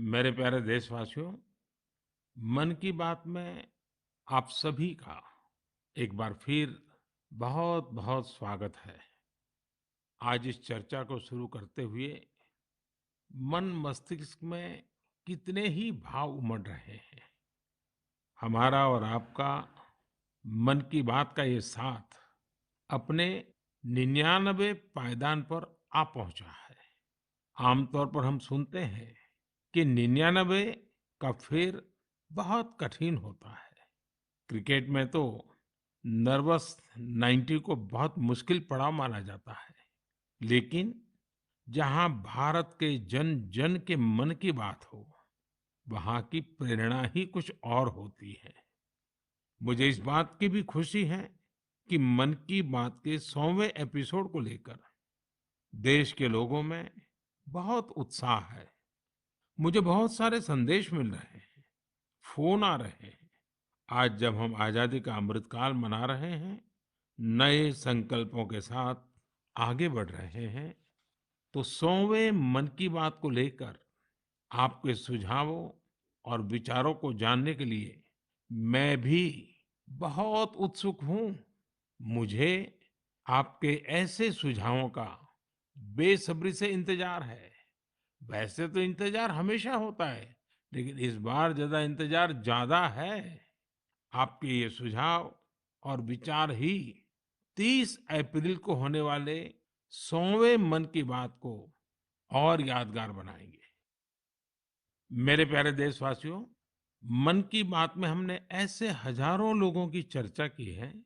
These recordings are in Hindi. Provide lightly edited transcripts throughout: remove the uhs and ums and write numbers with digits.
मेरे प्यारे देशवासियों, मन की बात में आप सभी का एक बार फिर बहुत-बहुत स्वागत है। आज इस चर्चा को शुरू करते हुए मन मस्तिष्क में कितने ही भाव उमड़ रहे हैं। हमारा और आपका मन की बात का ये साथ अपने 99 पायदान पर आ पहुंचा है। आमतौर पर हम सुनते हैं कि 99 का फेर बहुत कठिन होता है। क्रिकेट में तो नर्वस 90 को बहुत मुश्किल पड़ाव माना जाता है। लेकिन जहां भारत के जन जन के मन की बात हो, वहां की प्रेरणा ही कुछ और होती है। मुझे इस बात की भी खुशी है कि मन की बात के 100वें एपिसोड को लेकर देश के लोगों में बहुत उत्साह है। मुझे बहुत सारे संदेश मिल रहे हैं, फोन आ रहे हैं। आज जब हम आजादी का अमृतकाल मना रहे हैं, नए संकल्पों के साथ आगे बढ़ रहे हैं, तो 100वें मन की बात को लेकर आपके सुझावों और विचारों को जानने के लिए मैं भी बहुत उत्सुक हूँ। मुझे आपके ऐसे सुझावों का बेसब्री से इंतजार है। वैसे तो इंतजार हमेशा होता है, लेकिन इस बार ज्यादा है। आपके ये सुझाव और विचार ही 30 अप्रैल को होने वाले 100वें मन की बात को और यादगार बनाएंगे। मेरे प्यारे देशवासियों, मन की बात में हमने ऐसे हजारों लोगों की चर्चा की है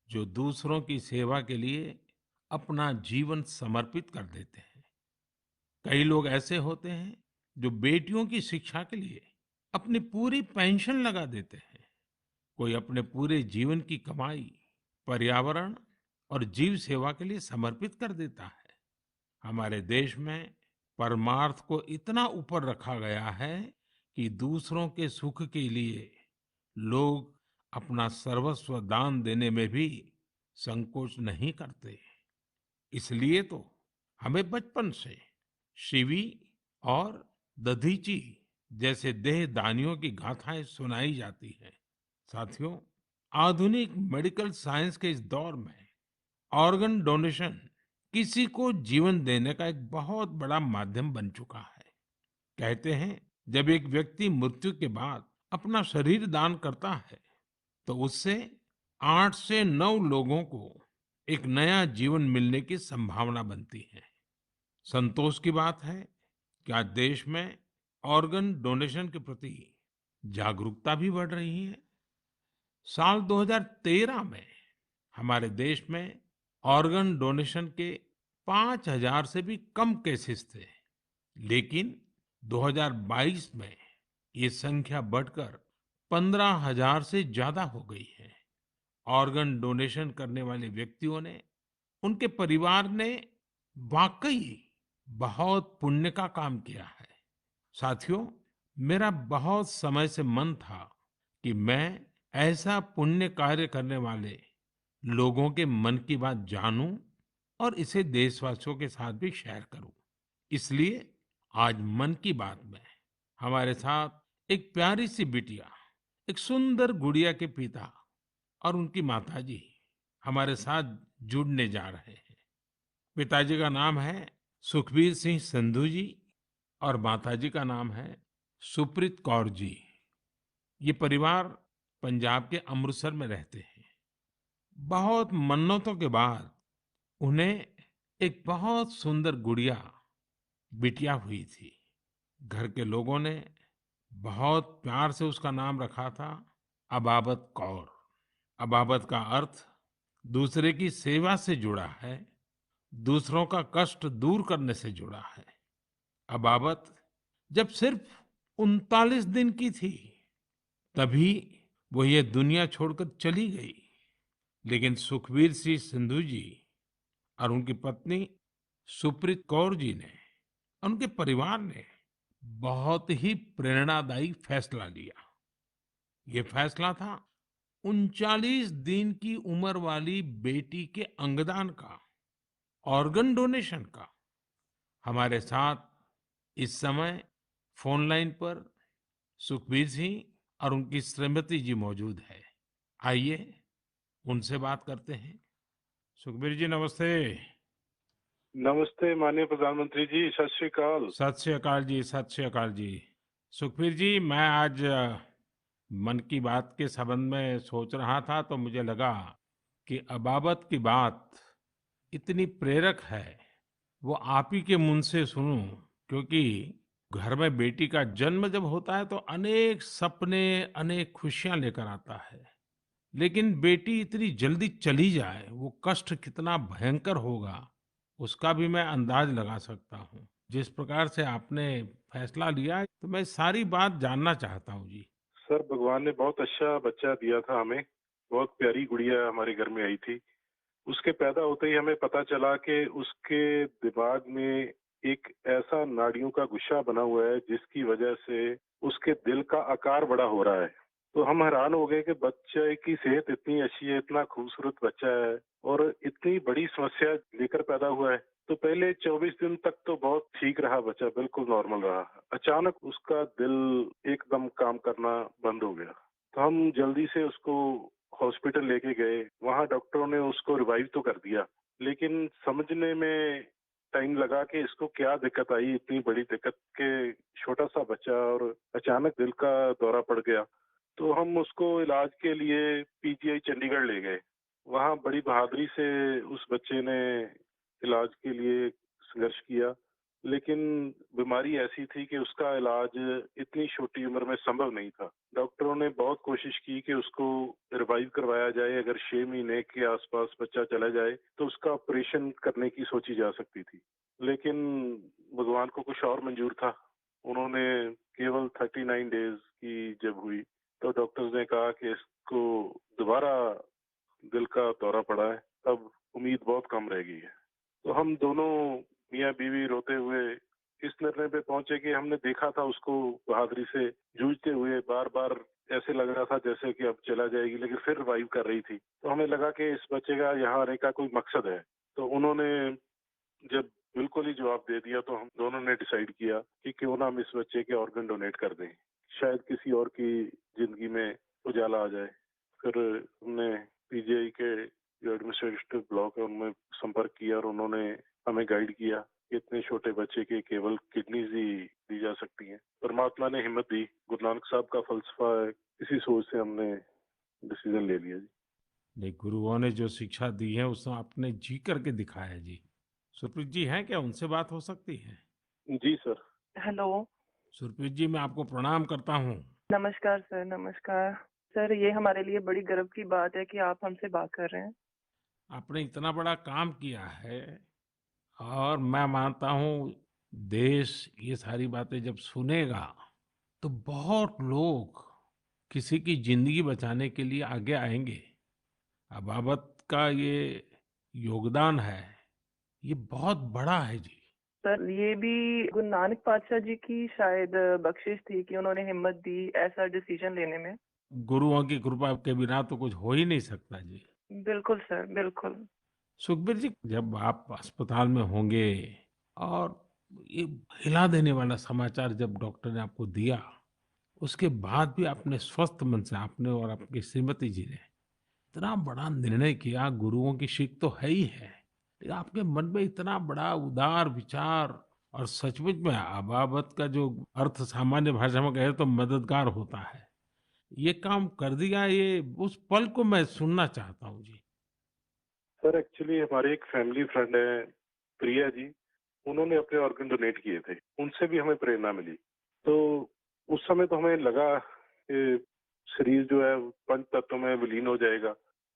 जो दूसरों की सेवा के लिए अपना जीवन समर्पित कर देते हैं। कई लोग ऐसे होते हैं जो बेटियों की शिक्षा के लिए अपनी पूरी पेंशन लगा देते हैं। कोई अपने पूरे जीवन की कमाई पर्यावरण और जीव सेवा के लिए समर्पित कर देता है। हमारे देश में परमार्थ को इतना ऊपर रखा गया है कि दूसरों के सुख के लिए लोग अपना सर्वस्व दान देने में भी संकोच नहीं करते। इसलिए तो हमें बचपन से शिवी और दधीची जैसे देह दानियों की गाथाएं सुनाई जाती हैं। साथियों, आधुनिक मेडिकल साइंस के इस दौर में ऑर्गन डोनेशन किसी को जीवन देने का एक बहुत बड़ा माध्यम बन चुका है। कहते हैं, जब एक व्यक्ति मृत्यु के बाद अपना शरीर दान करता है, तो उससे 8 से 9 लोगों को एक नया जीवन मिलने की संभावना बनती है। संतोष की बात है कि आज देश में ऑर्गन डोनेशन के प्रति जागरूकता भी बढ़ रही है। साल 2013 में हमारे देश में ऑर्गन डोनेशन के 5,000 से भी कम केसेस थे। लेकिन 2022 में ये संख्या बढ़कर 15,000 से ज्यादा हो गई है। ऑर्गन डोनेशन करने वाले व्यक्तियों ने, उनके परिवार ने वाकई बहुत पुण्य का काम किया है। साथियों, मेरा बहुत समय से मन था कि मैं ऐसा पुण्य कार्य करने वाले लोगों के मन की बात जानूं और इसे देशवासियों के साथ भी शेयर करूं। इसलिए आज मन की बात में हमारे साथ एक प्यारी सी बिटिया, एक सुंदर गुड़िया के पिता और उनकी माताजी हमारे साथ जुड़ने जा रहे हैं। पिताजी का नाम है सुखबीर सिंह संधू जी और माताजी का नाम है सुप्रीत कौर जी। ये परिवार पंजाब के अमृतसर में रहते हैं। बहुत मन्नतों के बाद उन्हें एक बहुत सुंदर गुड़िया, बिटिया हुई थी। घर के लोगों ने बहुत प्यार से उसका नाम रखा था अबाबत कौर। अबाबत का अर्थ दूसरे की सेवा से जुड़ा है, दूसरों का कष्ट दूर करने से जुड़ा है। अबाबत जब सिर्फ 39 दिन की थी, तभी वो ये दुनिया छोड़कर चली गई। लेकिन सुखबीर सिंह सिंधु जी और उनकी पत्नी सुप्रीत कौर जी ने, उनके परिवार ने बहुत ही प्रेरणादायी फैसला लिया। ये फैसला था 39 दिन की उम्र वाली बेटी के अंगदान का, ऑर्गन डोनेशन का। हमारे साथ इस समय फोन लाइन पर सुखबीर सिंह और उनकी श्रीमती जी मौजूद है। आइए उनसे बात करते हैं। सुखबीर जी नमस्ते। नमस्ते माननीय प्रधानमंत्री जी, सत श्री अकाल। सत श्री अकाल जी, सत श्री अकाल जी। सुखबीर जी मैं आज मन की बात के संबंध में सोच रहा था तो मुझे लगा कि अबाबत की बात इतनी प्रेरक है, वो आप ही के मुंह से सुनूं, क्योंकि घर में बेटी का जन्म जब होता है तो अनेक सपने, अनेक खुशियां लेकर आता है। लेकिन बेटी इतनी जल्दी चली जाए, वो कष्ट कितना भयंकर होगा, उसका भी मैं अंदाज लगा सकता हूँ। जिस प्रकार से आपने फैसला लिया है, तो मैं सारी बात जानना चाहता हूँ जी। सर, भगवान ने बहुत अच्छा बच्चा दिया था हमें। बहुत प्यारी गुड़िया हमारे घर में आई थी। उसके पैदा होते ही हमें पता चला कि उसके दिमाग में एक ऐसा नाड़ियों का गुच्छा बना हुआ है जिसकी वजह से उसके दिल का आकार बड़ा हो रहा है। तो हम हैरान हो गए कि बच्चे की सेहत इतनी अच्छी है, इतना खूबसूरत बच्चा है और इतनी बड़ी समस्या लेकर पैदा हुआ है। तो पहले 24 दिन तक तो बहुत ठीक रहा बच्चा, बिल्कुल नॉर्मल रहा। अचानक उसका दिल एकदम काम करना बंद हो गया। तो हम जल्दी से उसको हॉस्पिटल लेके गए। वहाँ डॉक्टरों ने उसको रिवाइव तो कर दिया, लेकिन समझने में टाइम लगा कि इसको क्या दिक्कत आई, इतनी बड़ी दिक्कत के छोटा सा बच्चा और अचानक दिल का दौरा पड़ गया। तो हम उसको इलाज के लिए पीजीआई चंडीगढ़ ले गए। वहाँ बड़ी बहादुरी से उस बच्चे ने इलाज के लिए संघर्ष किया, लेकिन बीमारी ऐसी थी कि उसका इलाज इतनी छोटी उम्र में संभव नहीं था। डॉक्टरों ने बहुत कोशिश की कि उसको रिवाइव करवाया जाए। अगर 6 महीने के आसपास बच्चा चला जाए तो उसका ऑपरेशन करने की सोची जा सकती थी, लेकिन भगवान को कुछ और मंजूर था। उन्होंने केवल 39 डेज की जब हुई तो डॉक्टर्स ने कहा कि इसको दोबारा दिल का दौरा पड़ा है, अब उम्मीद बहुत कम रह गई है। तो हम दोनों मियाँ बीवी रोते हुए इस निर्णय पे पहुंचे कि हमने देखा था उसको बहादुरी से जूझते हुए, बार बार ऐसे लग रहा था जैसे कि अब चला जाएगी, लेकिन फिर रिवाइव कर रही थी। तो हमें लगा कि इस बच्चे का यहाँ आने का कोई मकसद है। तो उन्होंने जब बिल्कुल ही जवाब दे दिया तो हम दोनों ने डिसाइड किया कि क्यों ना हम इस बच्चे के ऑर्गन डोनेट कर दें, शायद किसी और की जिंदगी में उजाला आ जाए। फिर हमने पीजीआई के जो एडमिनिस्ट्रेटिव ब्लॉक है उनमें संपर्क किया और उन्होंने हमें गाइड किया कि इतने छोटे बच्चे के केवल किडनीज ही दी जा सकती हैं। परमात्मा ने हिम्मत दी, गुरु नानक साहब का फलसफा है, इसी सोच से हमने डिसीजन ले लिया जी। नहीं, गुरुओं ने जो शिक्षा दी है उसको आपने जी करके दिखाया है जी। सुरप्रीत जी हैं क्या, उनसे बात हो सकती है? जी सर। हेलो। सुरप्रीत जी मैं आपको प्रणाम करता हूँ। नमस्कार सर, नमस्कार। सर, ये हमारे लिए बड़ी गर्व की बात है कि आप हमसे बात कर रहे हैं। आपने इतना बड़ा काम किया है और मैं मानता हूँ देश ये सारी बातें जब सुनेगा तो बहुत लोग किसी की जिंदगी बचाने के लिए आगे आएंगे। अबाबत का ये योगदान है, ये बहुत बड़ा है जी। सर, ये भी गुरु नानक पातशाह जी की शायद बख्शिश थी कि उन्होंने हिम्मत दी ऐसा डिसीजन लेने में। गुरुओं की कृपा के बिना तो कुछ हो ही नहीं सकता जी। बिल्कुल सर, बिल्कुल। सुखबीर जी जब आप अस्पताल में होंगे और ये हिला देने वाला समाचार जब डॉक्टर ने आपको दिया, उसके बाद भी आपने स्वस्थ मन से, आपने और आपकी श्रीमती जी ने इतना बड़ा निर्णय किया। गुरुओं की सीख तो है ही है, लेकिन आपके मन में इतना बड़ा उदार विचार, और सचमुच में अबाबत का जो अर्थ सामान्य भाषा में कहे तो मददगार होता है, ये काम कर दिया। ये उस पल को मैं सुनना चाहता हूँ जी। सर एक्चुअली हमारे एक फैमिली फ्रेंड है, प्रिया जी, उन्होंने अपने ऑर्गन डोनेट किए थे। उनसे भी हमें प्रेरणा मिली। तो उस समय तो हमें लगा कि शरीर जो है पंच तत्व में विलीन हो जाएगा।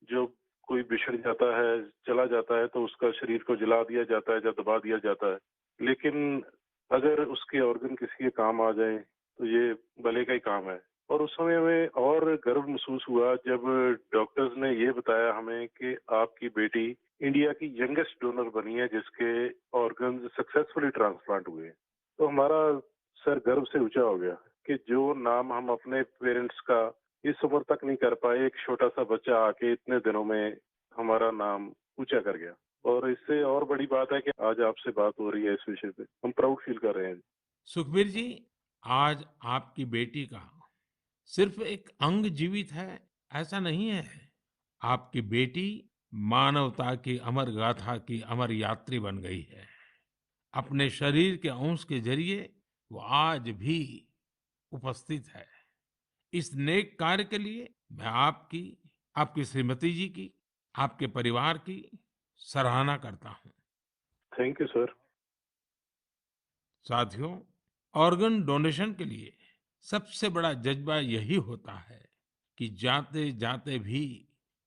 जो कोई बिछड़ जाता है, चला जाता है तो उसका शरीर को जला दिया जाता है या दबा दिया जाता है। लेकिन अगर उसके ऑर्गन किसी के काम आ जाए तो ये भले का ही काम है। और उस समय हमें और गर्व महसूस हुआ जब डॉक्टर्स ने ये बताया हमें कि आपकी बेटी इंडिया की यंगेस्ट डोनर बनी है जिसके ऑर्गन सक्सेसफुली ट्रांसप्लांट हुए हैं। तो हमारा सर गर्व से ऊंचा हो गया कि जो नाम हम अपने पेरेंट्स का इस उम्र तक नहीं कर पाए, एक छोटा सा बच्चा आके इतने दिनों में हमारा नाम ऊंचा कर गया। और इससे और बड़ी बात है कि आज आपसे बात हो रही है इस विषय पे, हम प्राउड फील कर रहे हैं। सुखबीर जी आज आपकी बेटी का सिर्फ एक अंग जीवित है ऐसा नहीं है। आपकी बेटी मानवता की अमर गाथा की अमर यात्री बन गई है। अपने शरीर के अंश के जरिए वो आज भी उपस्थित है। इस नेक कार्य के लिए मैं आपकी, आपकी श्रीमती जी की, आपके परिवार की सराहना करता हूँ। Thank you sir. साथियों, ऑर्गन डोनेशन के लिए सबसे बड़ा जज्बा यही होता है कि जाते जाते भी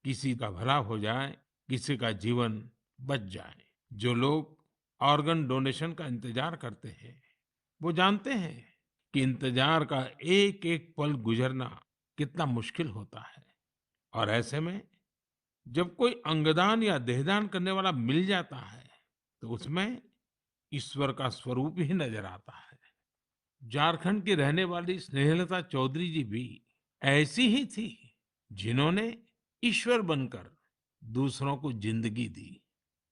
किसी का भला हो जाए, किसी का जीवन बच जाए। जो लोग ऑर्गन डोनेशन का इंतजार करते हैं वो जानते हैं कि इंतजार का एक एक पल गुजरना कितना मुश्किल होता है। और ऐसे में जब कोई अंगदान या देहदान करने वाला मिल जाता है तो उसमें ईश्वर का स्वरूप ही नजर आता है। झारखंड की रहने वाली स्नेहलता चौधरी जी भी ऐसी ही थी, जिन्होंने ईश्वर बनकर दूसरों को जिंदगी दी।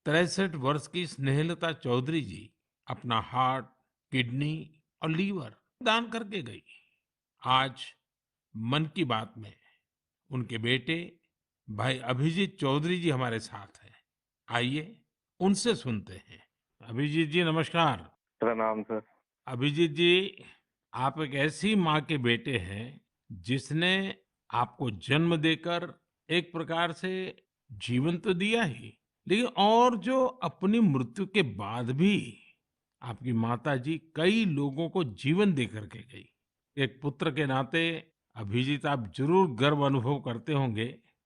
63 वर्ष की स्नेहलता चौधरी जी अपना हार्ट, किडनी और लीवर दान करके गई। आज मन की बात में उनके बेटे भाई अभिजीत चौधरी जी हमारे साथ हैं। आइए उनसे सुनते हैं। अभिजीत जी नमस्कार। प्रणाम सर। अभिजीत जी, आप एक ऐसी माँ के बेटे हैं जिसने आपको जन्म देकर एक प्रकार से जीवन तो दिया ही, लेकिन और जो अपनी मृत्यु के बाद भी आपकी माता जी कई लोगों को जीवन दे करके गई। एक पुत्र के नाते अभिजीत आप जरूर गर्व अनुभव करते होंगे।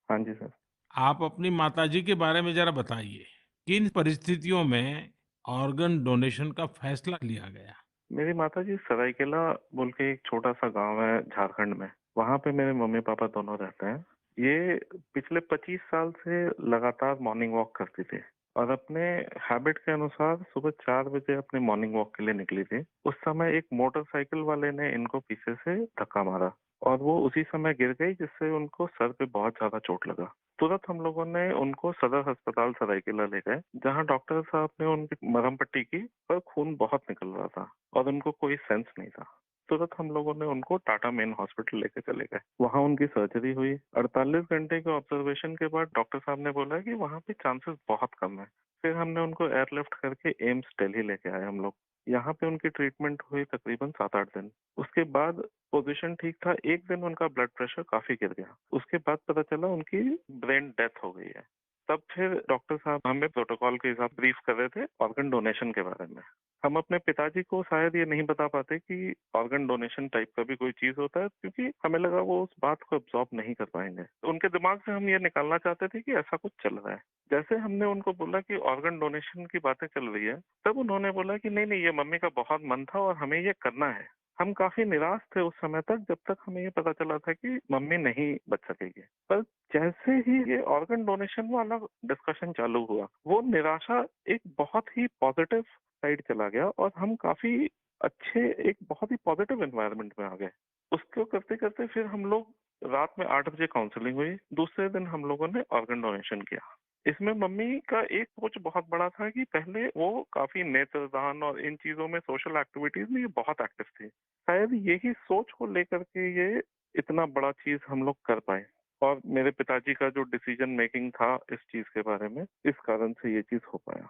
हाँ जी सर। आप अपनी माताजी के बारे में जरा बताइए, किन परिस्थितियों में ऑर्गन डोनेशन का फैसला लिया गया? मेरी माताजी सरायकेला बोल के एक छोटा-सा गाँव है झारखंड में, वहाँ पे मेरे मम्मी-पापा दोनों रहते हैं। ये पिछले 25 साल से लगातार मॉर्निंग वॉक करती थी और अपने हैबिट के अनुसार सुबह 4 बजे अपने मॉर्निंग वॉक के लिए निकली थी। उस समय एक मोटरसाइकिल वाले ने इनको पीछे से धक्का मारा और वो उसी समय गिर गई, जिससे उनको सर पे बहुत ज़्यादा चोट लगा। तुरंत हम लोगों ने उनको सदर अस्पताल सरायकेला ले गए, जहाँ डॉक्टर साहब ने उनकी मरहम पट्टी की, पर खून बहुत निकल रहा था और उनको कोई सेंस नहीं था। तुरंत हम लोगों ने उनको टाटा मेन हॉस्पिटल लेके चले गए। वहाँ उनकी सर्जरी हुई। 48 घंटे के ऑब्जर्वेशन के बाद डॉक्टर साहब ने बोला कि वहाँ पे चांसेस बहुत कम है। फिर हमने उनको एयरलिफ्ट करके एम्स दिल्ली लेके आए हम लोग। यहाँ पे उनकी ट्रीटमेंट हुई तकरीबन 7-8 दिन। उसके बाद पोजीशन ठीक था। एक दिन उनका ब्लड प्रेशर काफी गिर गया। उसके बाद पता चला उनकी ब्रेन डेथ हो गई है। तब फिर डॉक्टर साहब हमें प्रोटोकॉल के हिसाब ब्रीफ कर रहे थे ऑर्गन डोनेशन के बारे में। हम अपने पिताजी को शायद ये नहीं बता पाते कि ऑर्गन डोनेशन टाइप का भी कोई चीज होता है, क्योंकि हमें लगा वो उस बात को अब्सॉर्ब नहीं कर पाएंगे। तो उनके दिमाग से हम ये निकालना चाहते थे कि ऐसा कुछ चल रहा है। जैसे हमने उनको बोला कि ऑर्गन डोनेशन की बातें चल रही है, तब उन्होंने बोला कि नहीं नहीं, ये मम्मी का बहुत मन था और हमें ये करना है। हम काफी निराश थे उस समय तक, जब तक हमें ये पता चला था कि मम्मी नहीं बच सकेगी। पर जैसे ही ये ऑर्गन डोनेशन वाला डिस्कशन चालू हुआ, वो निराशा एक बहुत ही पॉजिटिव साइड चला गया और हम काफी अच्छे, एक बहुत ही पॉजिटिव एनवायरनमेंट में आ गए। उसको करते करते फिर हम लोग रात में 8 बजे काउंसलिंग हुई। दूसरे दिन हम लोगों ने ऑर्गन डोनेशन किया। इसमें मम्मी का एक सोच बहुत बड़ा था कि पहले वो काफी नेत्रदान और इन चीजों में, सोशल एक्टिविटीज में ये बहुत एक्टिव थी। शायद यही सोच को लेकर के ये इतना बड़ा चीज हम लोग कर पाए और मेरे पिताजी का जो डिसीजन मेकिंग था इस चीज के बारे में, इस कारण से ये चीज हो पाया।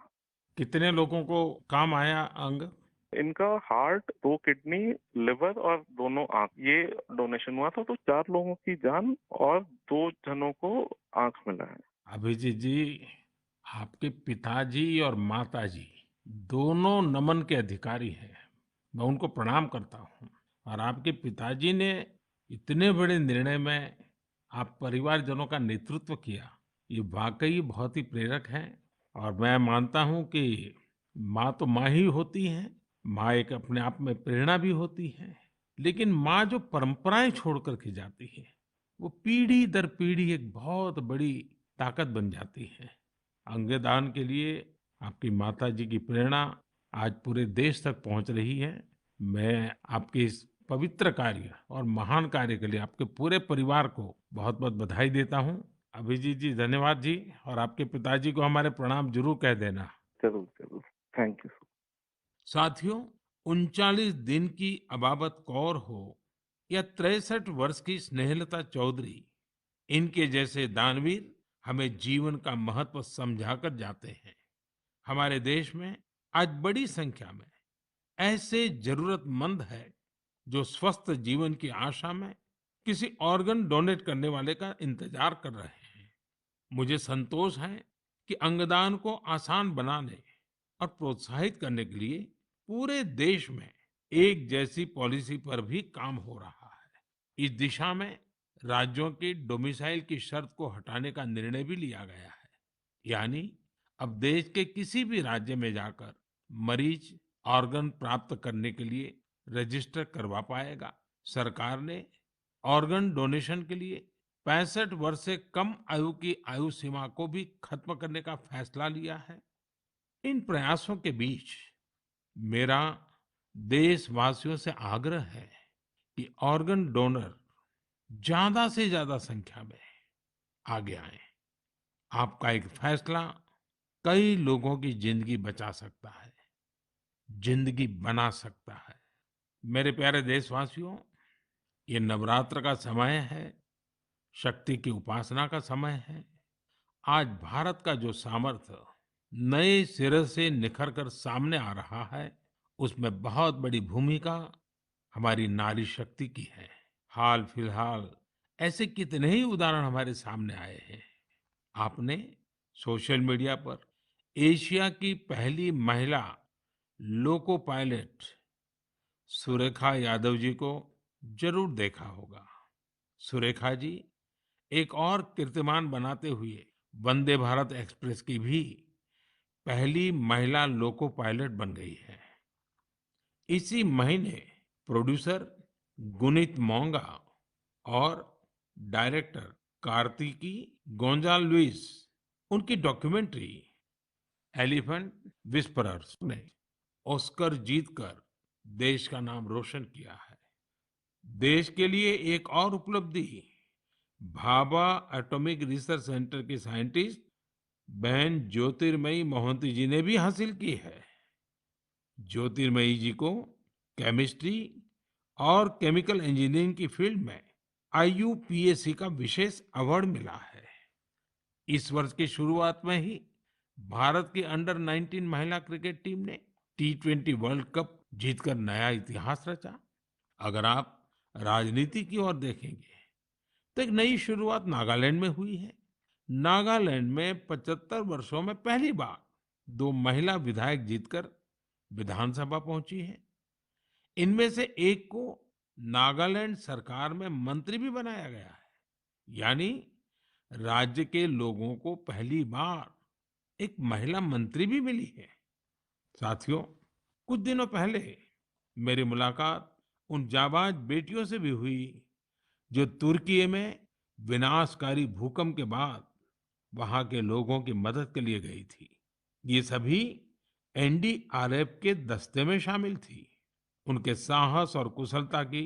कितने लोगों को काम आया अंग? इनका हार्ट, 2 किडनी, लिवर और दोनों आंख, ये डोनेशन हुआ था। तो 4 लोगों की जान और 2 जनों को आंख मिला है। अभिजीत जी, आपके पिताजी और माताजी दोनों नमन के अधिकारी हैं। मैं उनको प्रणाम करता हूँ। और आपके पिताजी ने इतने बड़े निर्णय में आप परिवारजनों का नेतृत्व किया, ये वाकई बहुत ही प्रेरक है। और मैं मानता हूँ कि माँ तो माँ ही होती है। माँ एक अपने आप में प्रेरणा भी होती है, लेकिन माँ जो परंपराएं छोड़ करके जाती है वो पीढ़ी दर पीढ़ी एक बहुत बड़ी ताकत बन जाती है। अंगदान के लिए आपकी माताजी की प्रेरणा आज पूरे देश तक पहुंच रही है। मैं आपके इस पवित्र कार्य और महान कार्य के लिए आपके पूरे परिवार को बहुत बहुत बधाई देता हूं। अभिजीत जी धन्यवाद जी। और आपके पिताजी को हमारे प्रणाम जरूर कह देना। जरूर जरूर। Thank you. साथियों, 39 दिन की अबाबत कौर हो या 63 वर्ष की स्नेहलता चौधरी, इनके जैसे दानवीर हमें जीवन का महत्व समझाकर जाते हैं। हमारे देश में आज बड़ी संख्या में ऐसे जरूरतमंद है जो स्वस्थ जीवन की आशा में किसी ऑर्गन डोनेट करने वाले का इंतजार कर रहे हैं। मुझे संतोष है कि अंगदान को आसान बनाने और प्रोत्साहित करने के लिए पूरे देश में एक जैसी पॉलिसी पर भी काम हो रहा है। इस दिशा में राज्यों की डोमिसाइल की शर्त को हटाने का निर्णय भी लिया गया है। यानी अब देश के किसी भी राज्य में जाकर मरीज ऑर्गन प्राप्त करने के लिए रजिस्टर करवा पाएगा। सरकार ने ऑर्गन डोनेशन के लिए 65 वर्ष से कम आयु की आयु सीमा को भी खत्म करने का फैसला लिया है। इन प्रयासों के बीच मेरा देशवासियों से आग्रह है कि ऑर्गन डोनर ज्यादा से ज्यादा संख्या में आगे आए। आपका एक फैसला कई लोगों की जिंदगी बचा सकता है, जिंदगी बना सकता है। मेरे प्यारे देशवासियों, ये नवरात्र का समय है, शक्ति की उपासना का समय है। आज भारत का जो सामर्थ्य नए सिरे से निखर कर सामने आ रहा है, उसमें बहुत बड़ी भूमिका हमारी नारी शक्ति की है। हाल फिलहाल ऐसे कितने ही उदाहरण हमारे सामने आए हैं। आपने सोशल मीडिया पर एशिया की पहली महिला लोको पायलट सुरेखा यादव जी को जरूर देखा होगा। सुरेखा जी एक और कीर्तिमान बनाते हुए वंदे भारत एक्सप्रेस की भी पहली महिला लोको पायलट बन गई है। इसी महीने प्रोड्यूसर गुनीत मोंगा और डायरेक्टर कार्तिकी गोंजाल लुइस, उनकी डॉक्यूमेंट्री एलिफेंट विस्परर्स ने ऑस्कर जीतकर देश का नाम रोशन किया है। देश के लिए एक और उपलब्धि भाभा एटॉमिक रिसर्च सेंटर की साइंटिस्ट बहन ज्योतिर्मयी मोहंती जी ने भी हासिल की है। ज्योतिर्मयी जी को केमिस्ट्री और केमिकल इंजीनियरिंग की फील्ड में आईयूपीएसी का विशेष अवार्ड मिला है। इस वर्ष की शुरुआत में ही भारत की अंडर 19 महिला क्रिकेट टीम ने T20 वर्ल्ड कप जीतकर नया इतिहास रचा। अगर आप राजनीति की ओर देखेंगे तो एक नई शुरुआत नागालैंड में हुई है। नागालैंड में 75 वर्षों में पहली बार 2 महिला विधायक जीतकर विधानसभा पहुंची है। इनमें से एक को नागालैंड सरकार में मंत्री भी बनाया गया है। यानी राज्य के लोगों को पहली बार एक महिला मंत्री भी मिली है। साथियों, कुछ दिनों पहले मेरी मुलाकात उन जाबाज बेटियों से भी हुई जो तुर्की में विनाशकारी भूकंप के बाद वहां के लोगों की मदद के लिए गई थी। ये सभी एनडीआरएफ के दस्ते में शामिल थी। उनके साहस और कुशलता की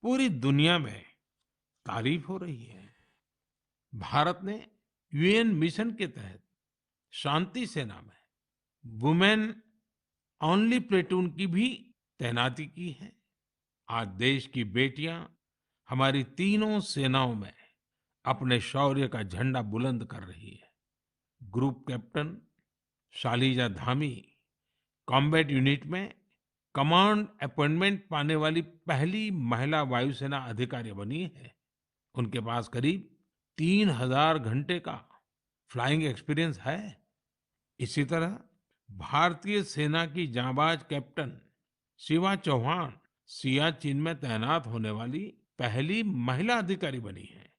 पूरी दुनिया में तारीफ हो रही है। भारत ने यूएन मिशन के तहत शांति सेना में वुमेन ओनली प्लेटून की भी तैनाती की है। आज देश की बेटियां हमारी तीनों सेनाओं में अपने शौर्य का झंडा बुलंद कर रही है। Group captain Shalija Dhami combat unit में कमांड अपॉइंटमेंट पाने वाली पहली महिला वायुसेना अधिकारी बनी है। उनके पास करीब 3000 घंटे का फ्लाइंग एक्सपीरियंस है। इसी तरह भारतीय सेना की जांबाज कैप्टन शिवा चौहान सियाचिन में तैनात होने वाली पहली महिला अधिकारी बनी है।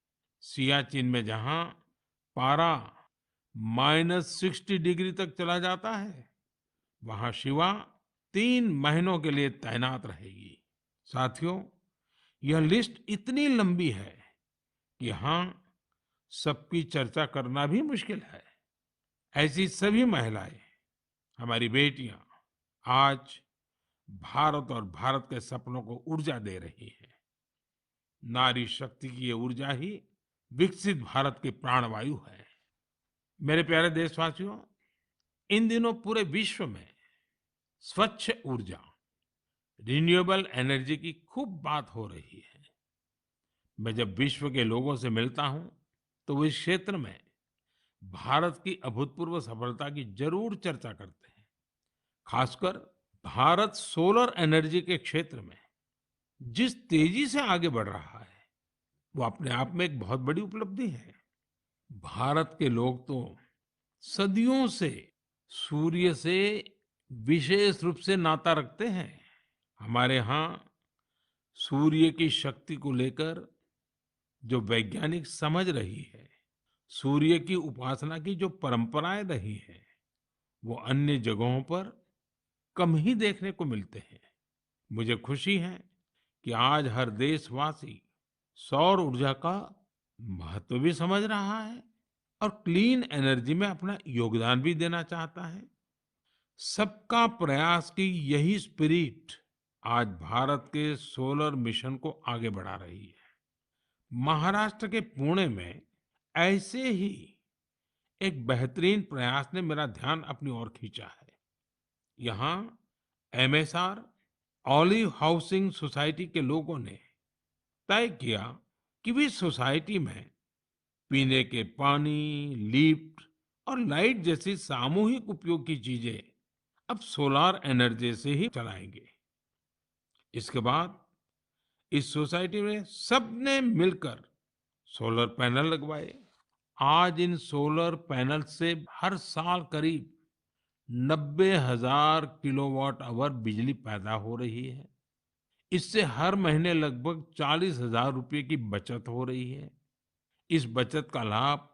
सियाचिन में जहां पारा -60 डिग्री तक चला जाता है, वहां शिवा 3 महीनों के लिए तैनात रहेगी। साथियों, यह लिस्ट इतनी लंबी है कि यहाँ सबकी चर्चा करना भी मुश्किल है। ऐसी सभी महिलाएं, हमारी बेटियां, आज भारत और भारत के सपनों को ऊर्जा दे रही है। नारी शक्ति की ये ऊर्जा ही विकसित भारत की प्राणवायु है। मेरे प्यारे देशवासियों, इन दिनों पूरे विश्व में स्वच्छ ऊर्जा रिन्यूएबल एनर्जी की खूब बात हो रही है। मैं जब विश्व के लोगों से मिलता हूं, तो वो इस क्षेत्र में भारत की अभूतपूर्व सफलता की जरूर चर्चा करते हैं। खासकर भारत सोलर एनर्जी के क्षेत्र में जिस तेजी से आगे बढ़ रहा है, वो अपने आप में एक बहुत बड़ी उपलब्धि है। भारत के लोग तो सदियों से सूर्य से विशेष रूप से नाता रखते हैं। हमारे यहाँ सूर्य की शक्ति को लेकर जो वैज्ञानिक समझ रही है, सूर्य की उपासना की जो परंपराएं रही हैं, वो अन्य जगहों पर कम ही देखने को मिलते हैं। मुझे खुशी है कि आज हर देशवासी सौर ऊर्जा का महत्व भी समझ रहा है और क्लीन एनर्जी में अपना योगदान भी देना चाहता है। सबका प्रयास की यही स्पिरिट आज भारत के सोलर मिशन को आगे बढ़ा रही है। महाराष्ट्र के पुणे में ऐसे ही एक बेहतरीन प्रयास ने मेरा ध्यान अपनी ओर खींचा है। यहाँ एमएसआर ऑलिव हाउसिंग सोसाइटी के लोगों ने तय किया कि वे सोसाइटी में पीने के पानी, लिफ्ट और लाइट जैसी सामूहिक उपयोग की चीजें अब सोलार एनर्जी से ही चलाएंगे। इसके बाद इस सोसाइटी में सबने मिलकर सोलर पैनल लगवाए। आज इन सोलर पैनल से हर साल करीब 90,000 किलोवाट आवर बिजली पैदा हो रही है। इससे हर महीने लगभग 40,000 रुपए की बचत हो रही है। इस बचत का लाभ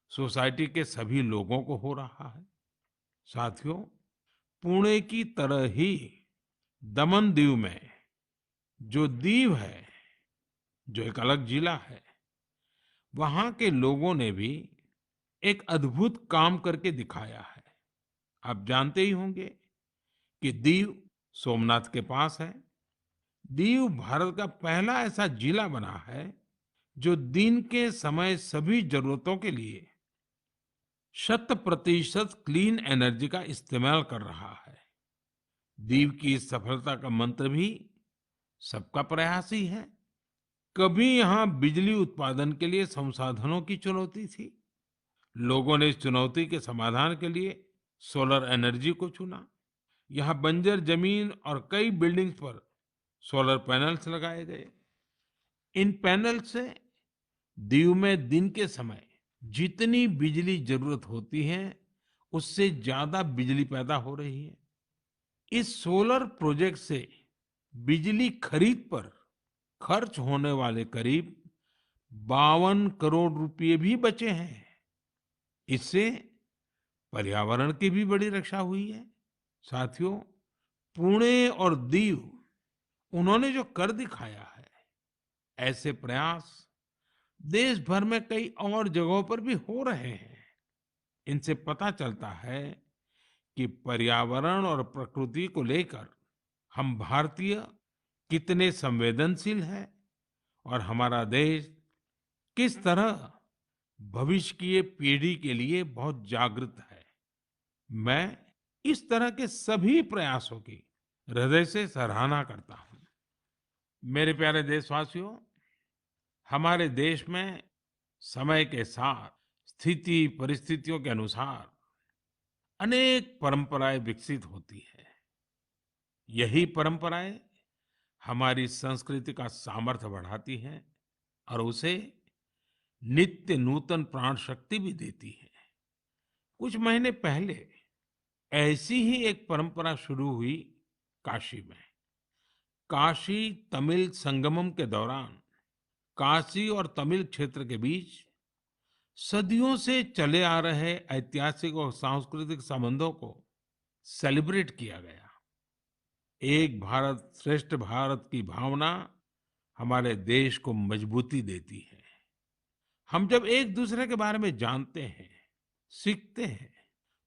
सोसाइटी के सभी लोगों को हो रहा है। साथियों, पुणे की तरह ही दमन दीव में जो दीव है, जो एक अलग जिला है, वहां के लोगों ने भी एक अद्भुत काम करके दिखाया है। आप जानते ही होंगे कि दीव सोमनाथ के पास है। दीव भारत का पहला ऐसा जिला बना है जो दिन के समय सभी जरूरतों के लिए 100% क्लीन एनर्जी का इस्तेमाल कर रहा है। दीव की इस सफलता का मंत्र भी सबका प्रयास ही है। कभी यहाँ बिजली उत्पादन के लिए संसाधनों की चुनौती थी। लोगों ने इस चुनौती के समाधान के लिए सोलर एनर्जी को चुना। यहाँ बंजर जमीन और कई बिल्डिंग्स पर सोलर पैनल्स लगाए गए। इन पैनल से दीव में दिन के समय जितनी बिजली जरूरत होती है, उससे ज्यादा बिजली पैदा हो रही है। इस सोलर प्रोजेक्ट से बिजली खरीद पर खर्च होने वाले करीब 52 करोड़ रुपए भी बचे हैं। इससे पर्यावरण की भी बड़ी रक्षा हुई है। साथियों, पुणे और दीव, उन्होंने जो कर दिखाया है, ऐसे प्रयास देश भर में कई और जगहों पर भी हो रहे हैं। इनसे पता चलता है कि पर्यावरण और प्रकृति को लेकर हम भारतीय कितने संवेदनशील हैं और हमारा देश किस तरह भविष्य की ये पीढ़ी के लिए बहुत जागृत है। मैं इस तरह के सभी प्रयासों की हृदय से सराहना करता हूं। मेरे प्यारे देशवासियों, हमारे देश में समय के साथ स्थिति परिस्थितियों के अनुसार अनेक परंपराएं विकसित होती है। यही परंपराएं हमारी संस्कृति का सामर्थ्य बढ़ाती हैं और उसे नित्य नूतन प्राण शक्ति भी देती है। कुछ महीने पहले ऐसी ही एक परंपरा शुरू हुई काशी में। काशी तमिल संगमम के दौरान काशी और तमिल क्षेत्र के बीच सदियों से चले आ रहे ऐतिहासिक और सांस्कृतिक संबंधों को सेलिब्रेट किया गया। एक भारत श्रेष्ठ भारत की भावना हमारे देश को मजबूती देती है। हम जब एक दूसरे के बारे में जानते हैं, सीखते हैं,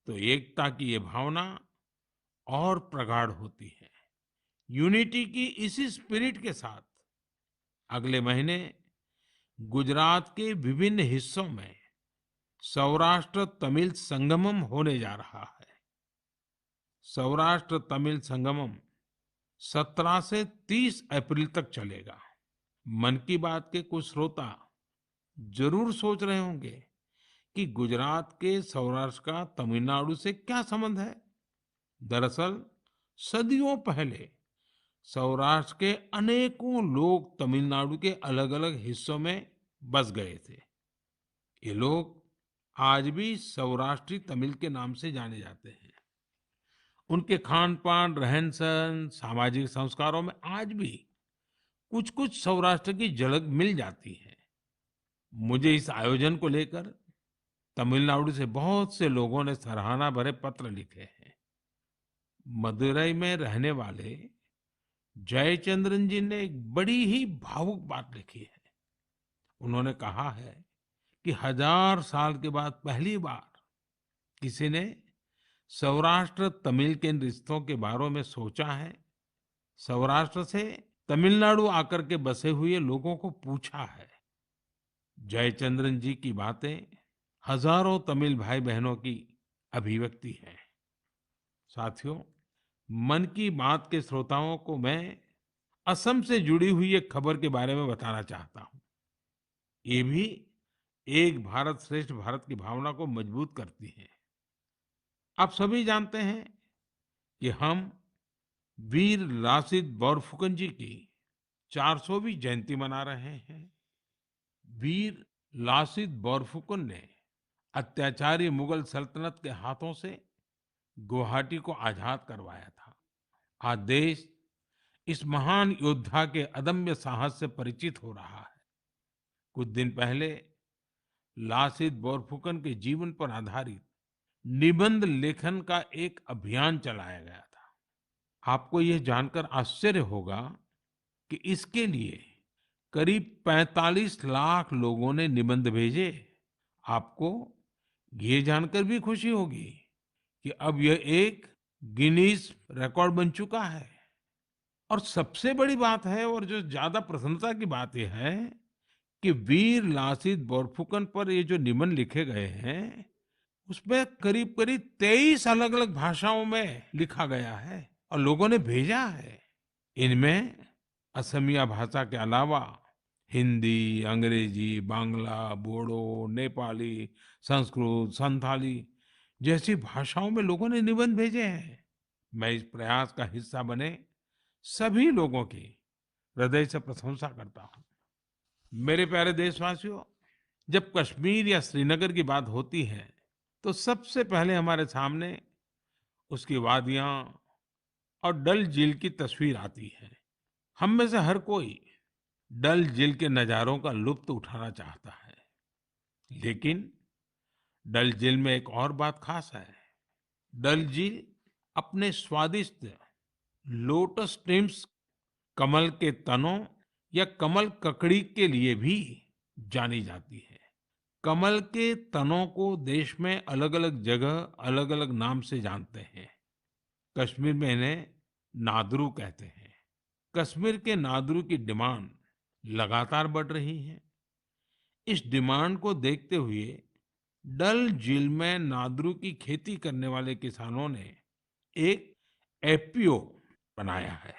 तो एकता की ये भावना और प्रगाढ़ होती है। यूनिटी की इसी स्पिरिट के साथ अगले महीने गुजरात के विभिन्न हिस्सों में सौराष्ट्र तमिल संगमम होने जा रहा है। सौराष्ट्र तमिल संगमम 17 से 30 अप्रैल तक चलेगा। मन की बात के कुछ श्रोता जरूर सोच रहे होंगे कि गुजरात के सौराष्ट्र का तमिलनाडु से क्या संबंध है। दरअसल सदियों पहले सौराष्ट्र के अनेकों लोग तमिलनाडु के अलग-अलग हिस्सों में बस गए थे। ये लोग आज भी सौराष्ट्री तमिल के नाम से जाने जाते हैं। उनके खान-पान, रहन-सहन, सामाजिक संस्कारों में आज भी कुछ-कुछ सौराष्ट्र की झलक मिल जाती है। मुझे इस आयोजन को लेकर तमिलनाडु से बहुत से लोगों ने सराहना भरे पत्र लिखे हैं। मदुरई में रहने वाले जयचंद्रन जी ने एक बड़ी ही भावुक बात लिखी है। उन्होंने कहा है कि 1000 साल के बाद पहली बार किसी ने सौराष्ट्र तमिल के रिश्तों के बारे में सोचा है। सौराष्ट्र से तमिलनाडु आकर के बसे हुए लोगों को पूछा है। जयचंद्रन जी की बातें हजारों तमिल भाई बहनों की अभिव्यक्ति है। साथियों, मन की बात के श्रोताओं को मैं असम से जुड़ी हुई एक खबर के बारे में बताना चाहता हूँ। ये भी एक भारत श्रेष्ठ भारत की भावना को मजबूत करती है। आप सभी जानते हैं कि हम वीर लासित बोरफुकन जी की 400वीं जयंती मना रहे हैं। वीर लासित बोरफुकन ने अत्याचारी मुगल सल्तनत के हाथों से गुवाहाटी को आजाद करवाया था। आज देश इस महान योद्धा के अदम्य साहस से परिचित हो रहा है। कुछ दिन पहले लासित बोरफुकन के जीवन पर आधारित निबंध लेखन का एक अभियान चलाया गया था। आपको यह जानकर आश्चर्य होगा कि इसके लिए करीब 45 लाख लोगों ने निबंध भेजे। आपको ये जानकर भी खुशी होगी कि अब यह एक गिनीज रिकॉर्ड बन चुका है। और सबसे बड़ी बात है और जो ज्यादा प्रसन्नता की बात यह है कि वीर लासित बोरफुकन पर ये जो निबंध लिखे गए हैं उसमें करीब करीब 23 अलग अलग भाषाओं में लिखा गया है और लोगों ने भेजा है। इनमें असमिया भाषा के अलावा हिंदी, अंग्रेजी, बांग्ला, बोडो, नेपाली, संस्कृत, संथाली जैसी भाषाओं में लोगों ने निबंध भेजे हैं। मैं इस प्रयास का हिस्सा बने सभी लोगों की हृदय से प्रशंसा करता हूँ। मेरे प्यारे देशवासियों, जब कश्मीर या श्रीनगर की बात होती है तो सबसे पहले हमारे सामने उसकी वादियां और डल झील की तस्वीर आती है। हम में से हर कोई डल झील के नजारों का लुत्फ उठाना चाहता है। लेकिन डल झील में एक और बात खास है। डल झील अपने स्वादिष्ट लोटस स्टेम्स, कमल के तनों या कमल ककड़ी के लिए भी जानी जाती है। कमल के तनों को देश में अलग-अलग जगह अलग-अलग नाम से जानते हैं। कश्मीर में इन्हें नादरू कहते हैं। कश्मीर के नादरू की डिमांड लगातार बढ़ रही है। इस डिमांड को देखते हुए डल झील में नादरू की खेती करने वाले किसानों ने एक एफपीओ बनाया है।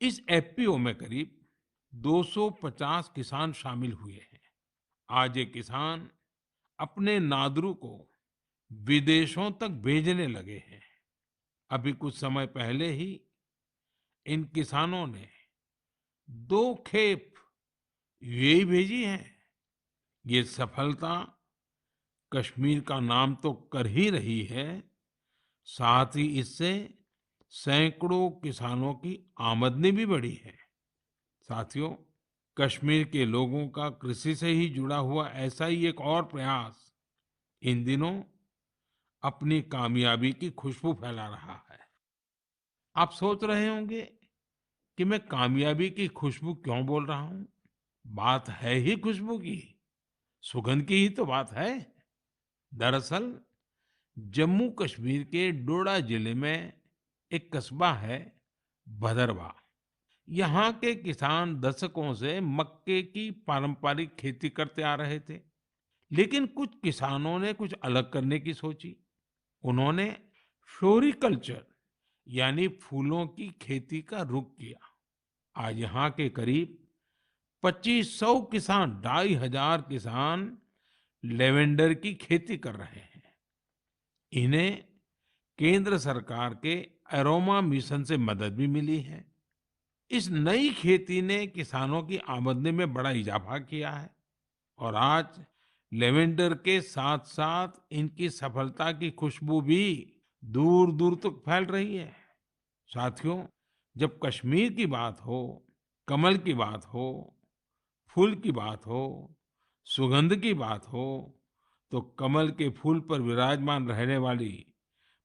इस एफपीओ में करीब 250 किसान शामिल हुए हैं। आज ये किसान अपने नादरू को विदेशों तक भेजने लगे हैं। अभी कुछ समय पहले ही इन किसानों ने 2 खेप यूएई भेजी है। ये सफलता कश्मीर का नाम तो कर ही रही है, साथ ही इससे सैकड़ों किसानों की आमदनी भी बढ़ी है। साथियों, कश्मीर के लोगों का कृषि से ही जुड़ा हुआ ऐसा ही एक और प्रयास इन दिनों अपनी कामयाबी की खुशबू फैला रहा है। आप सोच रहे होंगे कि मैं कामयाबी की खुशबू क्यों बोल रहा हूँ? बात है ही खुशबू की, सुगंध की ही तो बात है। दरअसल जम्मू कश्मीर के डोडा जिले में एक कस्बा है भदरवा। यहाँ के किसान दशकों से मक्के की पारंपरिक खेती करते आ रहे थे। लेकिन कुछ किसानों ने कुछ अलग करने की सोची। उन्होंने फ्लोरिकल्चर यानी फूलों की खेती का रुख किया। आज यहाँ के करीब 2500 किसान, 2500 किसान लेवेंडर की खेती कर रहे हैं। इन्हें केंद्र सरकार के एरोमा मिशन से मदद भी मिली है। इस नई खेती ने किसानों की आमदनी में बड़ा इजाफा किया है और आज लेवेंडर के साथ-साथ इनकी सफलता की खुशबू भी दूर-दूर तक फैल रही है। साथियों, जब कश्मीर की बात हो, कमल की बात हो, फूल की बात हो, सुगंध की बात हो, तो कमल के फूल पर विराजमान रहने वाली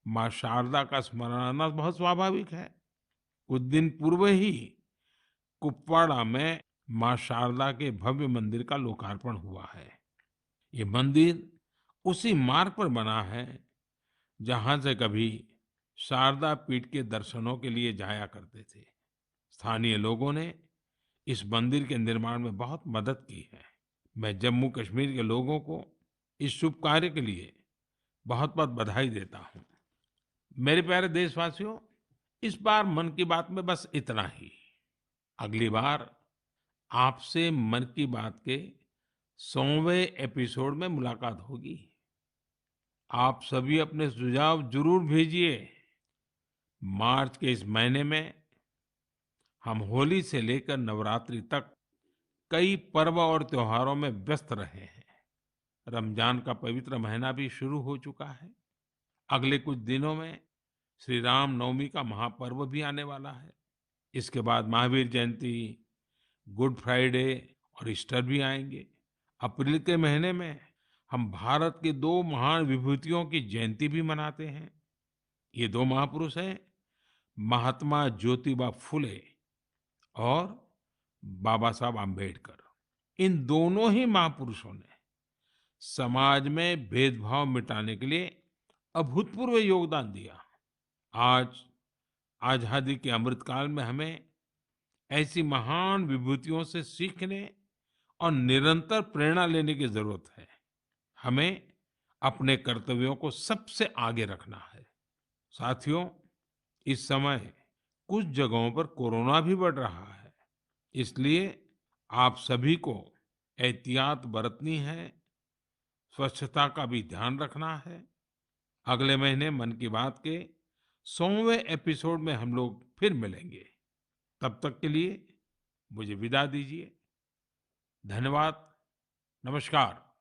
माँ शारदा का स्मरण आना बहुत स्वाभाविक है। कुछ दिन पूर्व ही कुपवाड़ा में माँ शारदा के भव्य मंदिर का लोकार्पण हुआ है। ये मंदिर उसी मार्ग पर बना है जहां से कभी शारदा पीठ के दर्शनों के लिए जाया करते थे। स्थानीय लोगों ने इस मंदिर के निर्माण में बहुत मदद की है। मैं जम्मू कश्मीर के लोगों को इस शुभ कार्य के लिए बहुत बहुत बधाई देता हूँ। मेरे प्यारे देशवासियों, इस बार मन की बात में बस इतना ही। अगली बार आपसे मन की बात के 100वें एपिसोड में मुलाकात होगी। आप सभी अपने सुझाव जरूर भेजिए। मार्च के इस महीने में हम होली से लेकर नवरात्रि तक कई पर्व और त्योहारों में व्यस्त रहे हैं। रमजान का पवित्र महीना भी शुरू हो चुका है। अगले कुछ दिनों में श्री राम नवमी का महापर्व भी आने वाला है। इसके बाद महावीर जयंती, गुड फ्राइडे और ईस्टर भी आएंगे। अप्रैल के महीने में हम भारत के दो महान विभूतियों की जयंती भी मनाते हैं। ये दो महापुरुष हैं महात्मा ज्योतिबा फुले और बाबा साहब आम्बेडकर। इन दोनों ही महापुरुषों ने समाज में भेदभाव मिटाने के लिए अभूतपूर्व योगदान दिया। आज आजादी के अमृतकाल में हमें ऐसी महान विभूतियों से सीखने और निरंतर प्रेरणा लेने की जरूरत है। हमें अपने कर्तव्यों को सबसे आगे रखना है। साथियों, इस समय कुछ जगहों पर कोरोना भी बढ़ रहा है। इसलिए आप सभी को एहतियात बरतनी है, स्वच्छता का भी ध्यान रखना है। अगले महीने मन की बात के 100वें एपिसोड में हम लोग फिर मिलेंगे। तब तक के लिए मुझे विदा दीजिए। धन्यवाद। नमस्कार।